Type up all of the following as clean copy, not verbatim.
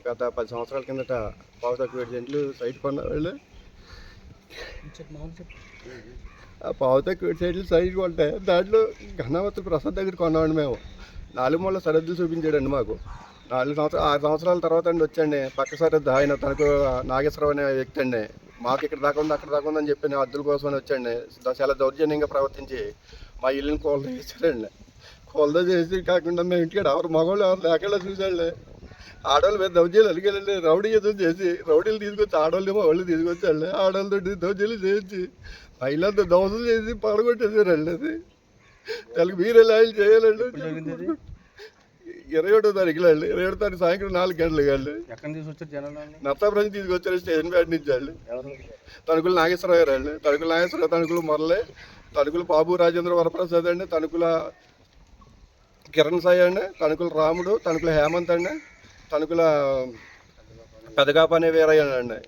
గత 10 సంవత్సరాల కిందట పావు తక్కువ 7 సెంట్లు సైట్ కొన్నవాళ్ళు. ఆ పావు తక్కువ 7 సెంట్లు సైట్ కొంటే దాంట్లో ఘనావతి ప్రసాద్ దగ్గర కొన్నామండి మేము. 4 మూల సరిహద్దులు చూపించాడండి మాకు. 6 సంవత్సరాల తర్వాత అండి వచ్చండి పక్క సరిహద్దు ఆయన తనకు నాగేశ్వరరావు అనే వ్యక్తి అండి. మాకు ఇక్కడ దాకా ఉంది అక్కడ దాకా ఉందని చెప్పి హద్దుల కోసం వచ్చండి. చాలా దౌర్జన్యంగా ప్రవర్తించి మా ఇల్లుని కోల్దా చేశాడండి. కోల్దా చేసి కాకుండా మేము ఇంటికాడ ఎవరు మగవాళ్ళు ఎవరు లేకుండా చూసాండి. ఆడవాళ్ళ మీద దౌర్జన్యాలు అడిగానండి. రౌడీ ఎదురు చేసి రౌడీలు తీసుకొచ్చి ఆడవాళ్ళు వాళ్ళు తీసుకొచ్చాండి. ఆడవాళ్ళతో దౌర్జన్యాలు చేయించి మహిళలతో దోశలు చేసి పడగొట్టేసారండి. అది దానికి మీరే లాయలు చేయాలండి. 21వ తారీఖులో అండి. 27వ తారీఖు సాయంత్రం 4 గంటలకు అండి. నర్సాపురం తీసుకొచ్చారు స్టేషన్ బ్యాట్ నుంచి అండి. తణుకుల నాగేశ్వరరావు గారు అండి. తణుకుల నాగేశ్వరరావు, తణుకుల మురళి, తణుకుల బాబు రాజేంద్ర వరప్రసాద్ అండి, తణుకుల కిరణ్ సాయి అండి, తణుకుల రాముడు, తణుకుల హేమంత్ అండి, తణుకుల పెదగాప అనే వీరయ్య అండి.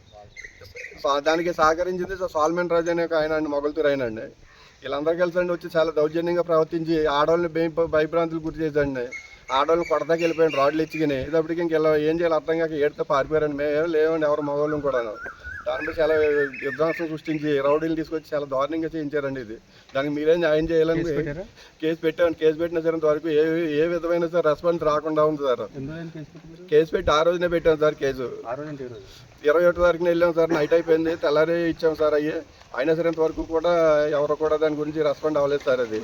దానికి సహకరించింది సాల్మన్ రాజు అనే ఆయన అండి, మొగల్తూరు ఆయన అండి. వీళ్ళందరూ కలిసి అండి వచ్చి చాలా దౌర్జన్యంగా ప్రవర్తించి ఆడవాళ్ళని భయభ్రాంతులు గురి చేసండి. ఆడవాళ్ళని కొడదాకి వెళ్ళిపోయాడు రాడ్లు ఇచ్చిగానే. ఇదప్పటికి ఇంకెలా ఏం చేయాలి అర్థం కాక ఏడితే పారిపోయారండి. మేము లేవండి ఎవరు మగవాళ్ళం కూడా. దాంట్లో చాలా విధ్వంసం సృష్టించి రౌడీలు తీసుకొచ్చి చాలా దారుణంగా చేయించారండి. ఇది దానికి మీరేం న్యాయం చేయాలని కేసు పెట్టామండి. కేసు పెట్టిన సరే వరకు ఏ విధమైన సార్ రెస్పాన్స్ రాకుండా ఉంది సార్. కేసు పెట్టి ఆ రోజునే పెట్టాం సార్. కేసు 21వ తారీఖున వెళ్ళాం సార్. నైట్ అయిపోయింది, తెల్లారి ఇచ్చాం సార్. అయినా సరే ఇంతవరకు కూడా ఎవరు కూడా దాని గురించి రెస్పాండ్ అవ్వలేదు సార్. అది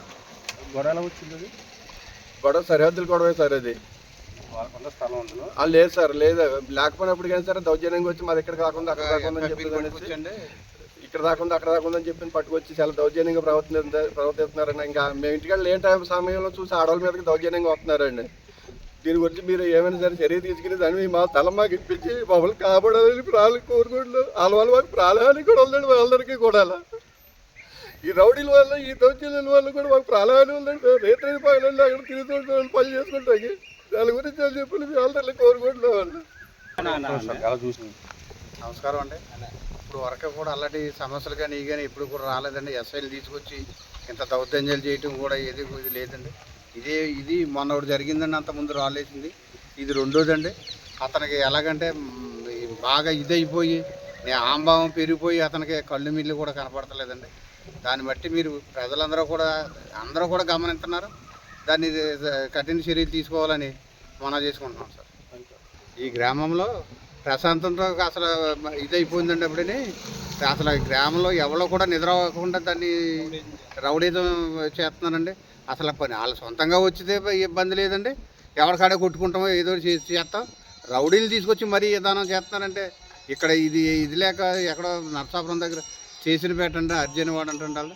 గొడవ సరిహద్దులు గొడవే సార్. అది లేదు సార్, లేదు లేకపోయినప్పుడు కానీ సరే దౌర్జన్యంగా వచ్చి మాది ఇక్కడ కాకుండా అక్కడ కాకుండా అని చెప్పి ఇక్కడ రాకుండా అక్కడ రాకుండా అని చెప్పి పట్టుకొచ్చి చాలా దౌర్జన్యంగా ప్రవర్తిస్తున్నారండి. ఇంకా మేము ఇంటికాడ లేని టైం సమయంలో చూసి ఆడవాళ్ళ మీదకి దౌర్జన్యంగా వస్తున్నారండి. దీని గురించి మీరు ఏమైనా సరే చర్య తీసుకుని దాన్ని మా తల మాకు ఇప్పించి మమ్మల్ని కాపాడాలని ప్రాణాలు కోరుకుంటున్నాం. వాళ్ళ మాకు ప్రాణాలని కూడా ఉందండి. వాళ్ళందరికీ కూడా ఈ రౌడీల వల్ల ఈ దౌర్జన్యాల వల్ల కూడా మాకు ప్రాణాలు ఉందండి. రేత్రి పగలండి అక్కడ తిరుగుతూ పని చేసుకుంటాకి దాని గురించి అని చెప్పి వాళ్ళని కోరుకుంటున్నాం. నమస్కారం అండి. ఇప్పుడు వరకు కూడా అలాంటి సమస్యలు కానీ కానీ ఇప్పుడు కూడా రాలేదండి. ఎస్ఐలు తీసుకొచ్చి ఇంత దౌర్జన్యాలు చేయటం కూడా ఇది లేదండి. ఇది మొన్న ఒకటి జరిగిందండి, అంతకుముందు రాలేసింది. ఇది రెండోదండి. అతనికి ఎలాగంటే బాగా ఇదైపోయి ఆంభావం పెరిగిపోయి అతనికి కళ్ళు మిల్లు కూడా కనపడతలేదండి. దాన్ని బట్టి మీరు ప్రజలందరూ కూడా గమనిస్తున్నారు. దాన్ని కఠిన చర్యలు తీసుకోవాలని మనం చేసుకుంటున్నాం సార్. ఈ గ్రామంలో ప్రశాంతంతో అసలు ఇదైపోయిందండి. అప్పుడని అసలు ఈ గ్రామంలో ఎవరో కూడా నిద్ర అవ్వకుండా దాన్ని రౌడీజం చేస్తున్నారండి. అసలు పని వాళ్ళు సొంతంగా వచ్చితే ఇబ్బంది లేదండి. ఎవరికాడే కొట్టుకుంటామో ఏదో చేస్తాం. రౌడీలు తీసుకొచ్చి మరీ విధానం చేస్తున్నారంటే ఇక్కడ ఇది లేక ఎక్కడో నర్సాపురం దగ్గర చేసిన పెట్టండి అర్జున్ వాడు అంటుండే వాళ్ళు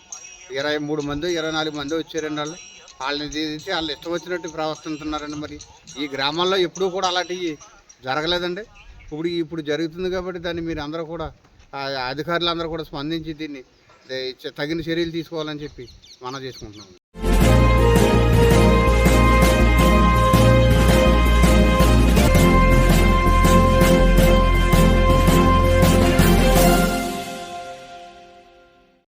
23 మంది 24 మంది వచ్చారండి. వాళ్ళని తీసి వాళ్ళు ఇష్టం వచ్చినట్టు ప్రవర్తిస్తున్నారండి. మరి ఈ గ్రామాల్లో ఎప్పుడూ కూడా అలాంటివి జరగలేదండి. ఇప్పుడు జరుగుతుంది కాబట్టి దాన్ని మీరు అందరూ కూడా అధికారులు అందరూ కూడా స్పందించి దీన్ని తగిన చర్యలు తీసుకోవాలని చెప్పి మనం చేసుకుంటున్నాం.